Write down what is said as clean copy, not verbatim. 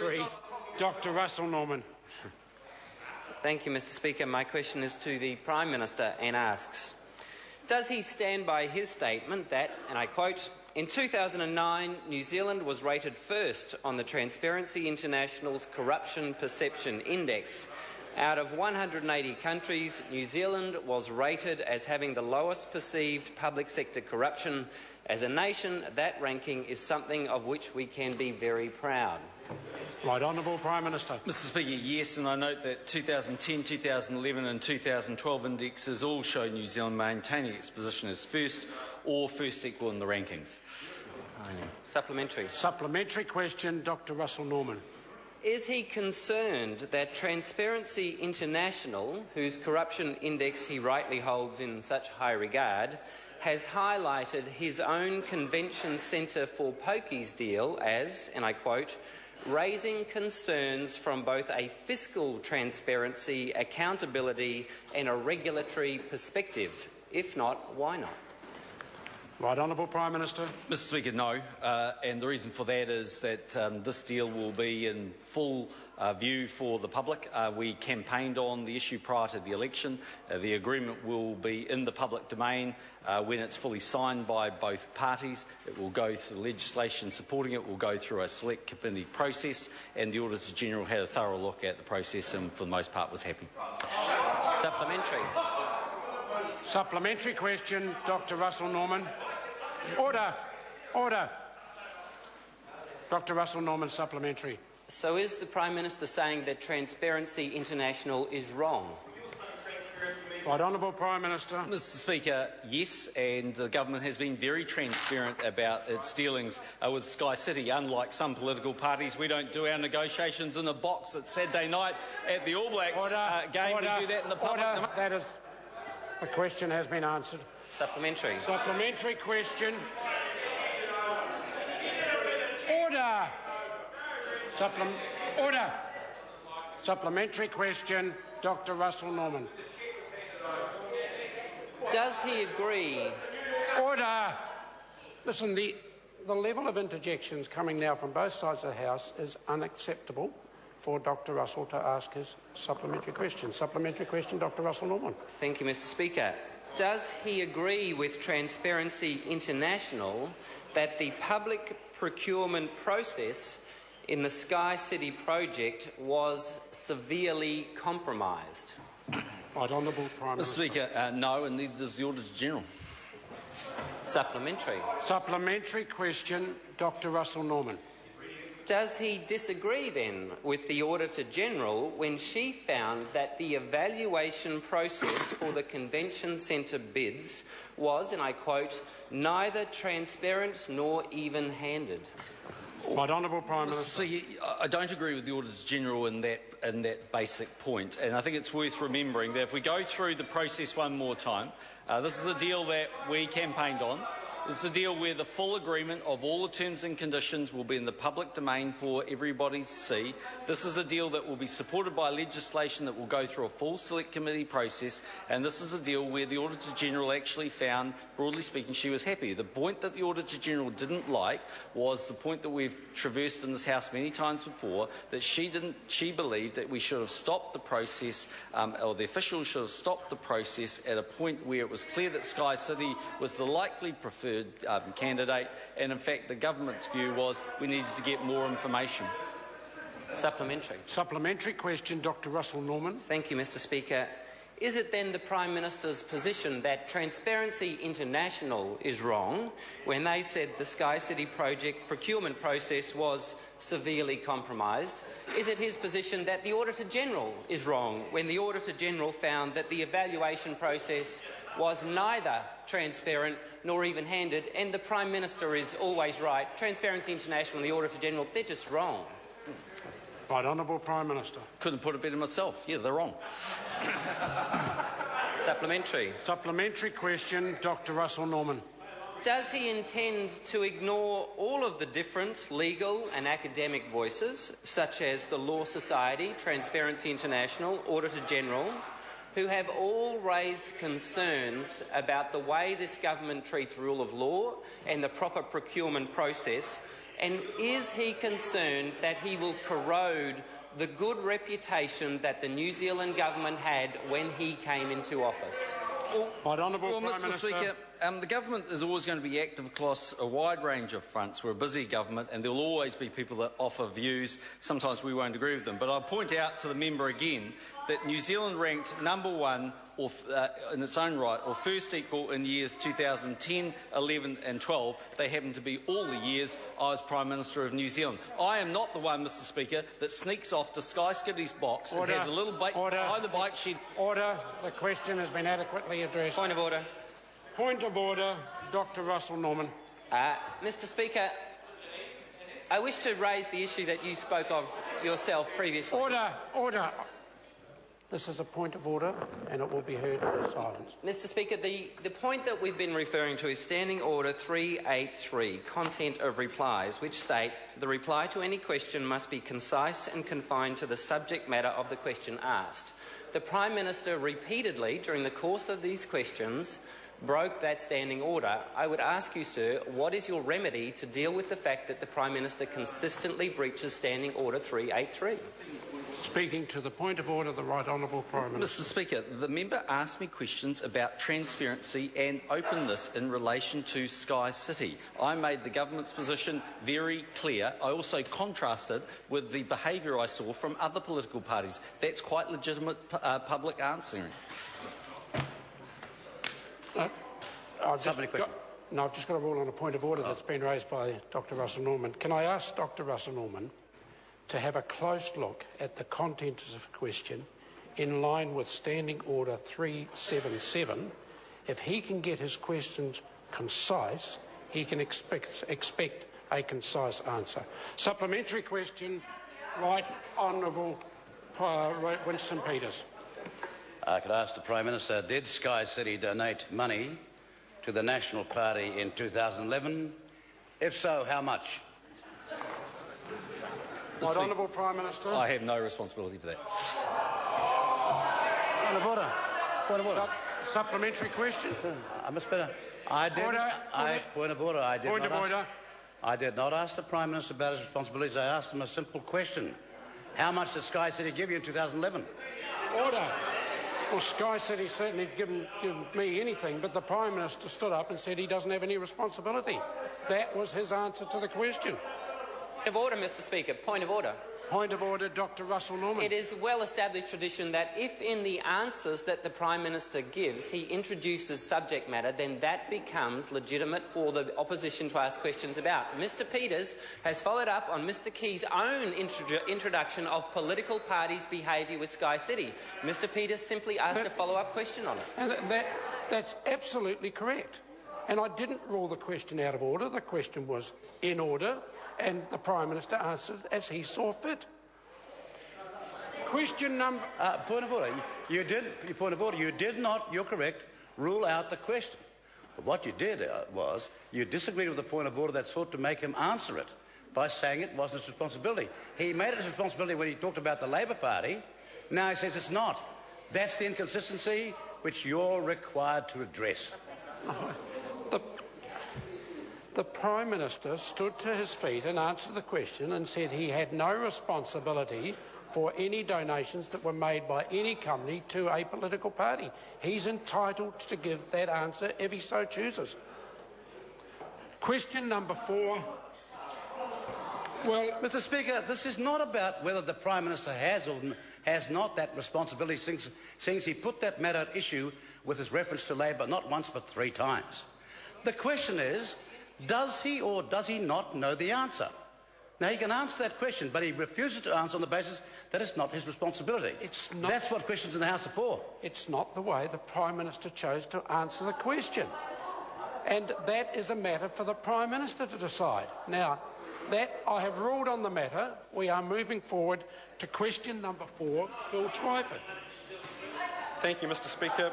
3, Dr. Russell Norman. Thank you, Mr. Speaker. My question is to the Prime Minister and asks, does he stand by his statement that, and I quote, in 2009, New Zealand was rated first on the Transparency International's Corruption Perception Index? Out of 180 countries, New Zealand was rated as having the lowest perceived public sector corruption. As a nation, that ranking is something of which we can be very proud. Right Honourable Prime Minister. Mr. Speaker, yes, and I note that 2010, 2011 and 2012 indexes all show New Zealand maintaining its position as first or first equal in the rankings. Supplementary. Supplementary question, Dr. Russell Norman. Is he concerned that Transparency International, whose corruption index he rightly holds in such high regard, has highlighted his own convention centre for pokies deal as, and I quote, raising concerns from both a fiscal transparency, accountability and a regulatory perspective? If not, why not? Right Honourable Prime Minister. Mr. Speaker, no, and the reason for that is that this deal will be in full view for the public. We campaigned on the issue prior to the election. The agreement will be in the public domain when it's fully signed by both parties. It will go through the legislation supporting it, will go through a select committee process, and the Auditor-General had a thorough look at the process and for the most part was happy. Supplementary. Supplementary question, Dr. Russell Norman. Order. Order. Dr. Russell Norman, supplementary. So is the Prime Minister saying that Transparency International is wrong? Right Honourable Prime Minister. Mr. Speaker, yes, and the government has been very transparent about its dealings with Sky City. Unlike some political parties, we don't do our negotiations in a box at Saturday night at the All Blacks game. We do that in the public domain. That is, the question has been answered. Supplementary. Supplementary question. Order. Order. Supplementary question, Dr. Russell Norman. Does he agree? Order. Listen, the level of interjections coming now from both sides of the House is unacceptable for Dr. Russell to ask his supplementary question. Supplementary question, Dr. Russell Norman. Thank you, Mr. Speaker. Does he agree with Transparency International that the public procurement process in the Sky City project was severely compromised? Right Honourable Prime Minister. Mr. Speaker, no, and neither does the Auditor-General. Supplementary. Supplementary question, Dr. Russell Norman. Does he disagree then with the Auditor-General when she found that the evaluation process for the convention centre bids was, and I quote, neither transparent nor even-handed? Right Honourable Prime Minister. I don't agree with the Auditor-General in that basic point, and I think it's worth remembering that if we go through the process one more time, this is a deal that we campaigned on. This is a deal where the full agreement of all the terms and conditions will be in the public domain for everybody to see. This is a deal that will be supported by legislation that will go through a full select committee process, and this is a deal where the Auditor-General actually found, broadly speaking, she was happy. The point that the Auditor-General didn't like was the point that we've traversed in this House many times before, that she believed that we should have stopped the process, or the officials should have stopped the process at a point where it was clear that Sky City was the likely preferred candidate, and in fact the government's view was we needed to get more information. Supplementary. Supplementary question, Dr. Russell Norman. Thank you, Mr. Speaker. Is it then the Prime Minister's position that Transparency International is wrong when they said the Sky City project procurement process was severely compromised? Is it his position that the Auditor-General is wrong when the Auditor-General found that the evaluation process was neither transparent nor even-handed, and the Prime Minister is always right? Transparency International and the Auditor-General, they're just wrong. Right Honourable Prime Minister. Couldn't put it better myself. Yeah, they're wrong. Supplementary. Supplementary question, Dr. Russell Norman. Does he intend to ignore all of the different legal and academic voices, such as the Law Society, Transparency International, Auditor-General, who have all raised concerns about the way this government treats rule of law and the proper procurement process, And is he concerned that he will corrode the good reputation that the New Zealand government had when he came into office? Mr. Speaker, the government is always going to be active across a wide range of fronts. We're a busy government and there will always be people that offer views. Sometimes we won't agree with them. But I'll point out to the member again that New Zealand ranked #1 in its own right, or first equal in years 2010, 11 and 12. They happen to be all the years I was Prime Minister of New Zealand. I am not the one, Mr. Speaker, that sneaks off to Sky Skitty's box and has a little behind the bike shed. Order. The question has been adequately addressed. Point of order. Point of order. Dr. Russell Norman. Mr. Speaker, I wish to raise the issue that you spoke of yourself previously. Order. This is a point of order and it will be heard in silence. Mr. Speaker, the point that we've been referring to is Standing Order 383, Content of Replies, which state the reply to any question must be concise and confined to the subject matter of the question asked. The Prime Minister repeatedly, during the course of these questions, broke that standing order. I would ask you, sir, what is your remedy to deal with the fact that the Prime Minister consistently breaches Standing Order 383? Speaking to the point of order, the Right Honourable Prime Minister. Mr. Speaker, the member asked me questions about transparency and openness in relation to Sky City. I made the government's position very clear. I also contrasted with the behaviour I saw from other political parties. That's quite legitimate public answering. I've just got a rule on a point of order that's been raised by Dr. Russell Norman. Can I ask Dr. Russell Norman to have a close look at the content of the question in line with Standing Order 377? If he can get his questions concise, he can expect a concise answer. Supplementary question, Right Honourable Winston Peters. Could I ask the Prime Minister, did Sky City donate money to the National Party in 2011? If so, how much? Right Honourable Prime Minister. I have no responsibility for that. Point of order. Point of order. Supplementary question. Mr. Speaker, I did. Point of order. I did not ask the Prime Minister about his responsibilities. I asked him a simple question: how much did Sky City give you in 2011? Order. Well, Sky City certainly given me anything, but the Prime Minister stood up and said he doesn't have any responsibility. That was his answer to the question. Point of order, Mr. Speaker. Point of order. Point of order, Dr. Russell Norman. It is well-established tradition that if in the answers that the Prime Minister gives he introduces subject matter, then that becomes legitimate for the opposition to ask questions about. Mr. Peters has followed up on Mr. Key's own introduction of political parties' behaviour with Sky City. Mr. Peters simply asked a follow-up question on it. And that's absolutely correct. And I didn't rule the question out of order. The question was in order, and the Prime Minister answered as he saw fit. Question number... Point of order. You did not, you're correct, rule out the question. But what you did was you disagreed with the point of order that sought to make him answer it by saying it wasn't his responsibility. He made it his responsibility when he talked about the Labor Party. Now he says it's not. That's the inconsistency which you're required to address. The Prime Minister stood to his feet and answered the question and said he had no responsibility for any donations that were made by any company to a political party. He's entitled to give that answer if he so chooses. Question number 4. Well, Mr. Speaker, this is not about whether the Prime Minister has or has not that responsibility, since he put that matter at issue with his reference to Labor not once but 3 times. The question is, does he or does he not know the answer? Now, he can answer that question, but he refuses to answer on the basis that it's not his responsibility. It's not. That's what questions in the House are for. It's not the way the Prime Minister chose to answer the question. And that is a matter for the Prime Minister to decide. Now, that I have ruled on the matter. We are moving forward to question number 4, Phil Twyford. Thank you, Mr. Speaker.